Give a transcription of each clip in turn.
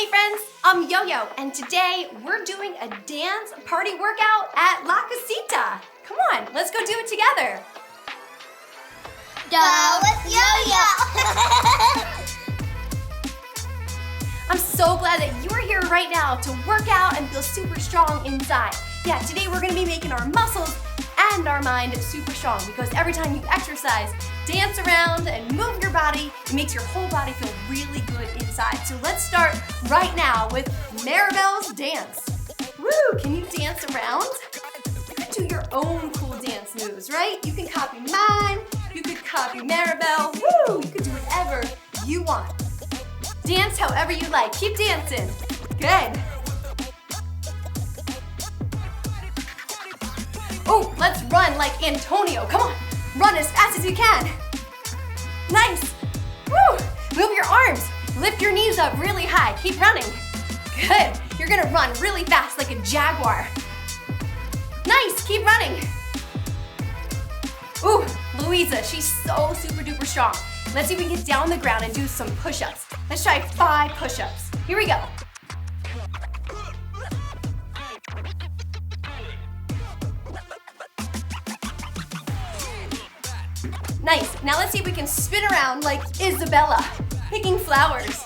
Hey friends, I'm Yo-Yo, and today we're doing a dance party workout at La Casita. Come on, let's go do it together. Go with Yo-Yo! I'm so glad that you're here right now to work out and feel super strong inside. Yeah, today we're gonna be making our muscles and our mind super strong because every time you exercise, dance around and move your body, it makes your whole body feel really good inside. So let's start right now with Maribel's dance. Woo, can you dance around? You can do your own cool dance moves, right? You can copy mine, you could copy Maribel, woo, you could do whatever you want. Dance however you like, keep dancing. Good. Oh, let's run like Antonio. Come on, run as fast as you can. Nice. Woo. Move your arms. Lift your knees up really high. Keep running. Good. You're gonna run really fast like a jaguar. Nice. Keep running. Ooh, Louisa, she's so super duper strong. Let's see if we can get down on the ground and do some push-ups. Let's try 5 push-ups. Here we go. Nice. Now let's see if we can spin around like Isabella, picking flowers.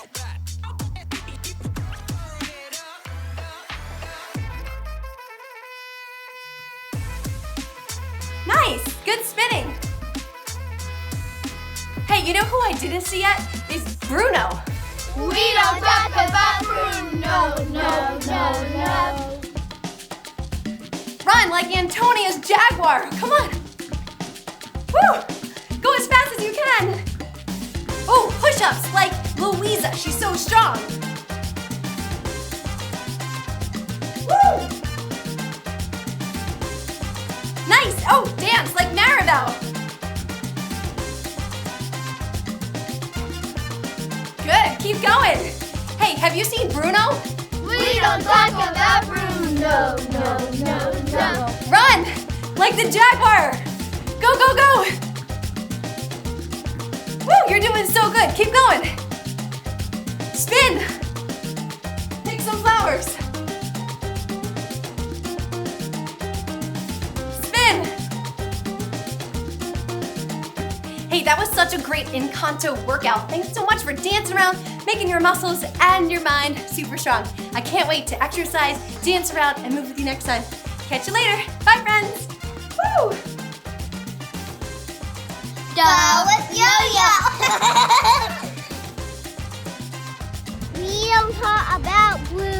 Nice. Good spinning. Hey, you know who I didn't see yet? Is Bruno. We don't talk about Bruno, no. Run like Antonia's jaguar. Come on. Woo. Go as fast as you can. Oh, push-ups like Louisa. She's so strong. Woo. Nice. Oh, dance like Maribel. Good. Keep going. Hey, have you seen Bruno? We don't talk about Bruno, no. Run like the jaguar. Go, go, go. Woo, you're doing so good. Keep going. Spin. Pick some flowers. Spin. Hey, that was such a great Encanto workout. Thanks so much for dancing around, making your muscles and your mind super strong. I can't wait to exercise, dance around, and move with you next time. Catch you later. Bye, friends. Woo! Go with Yo-Yo! We don't talk about Bruno.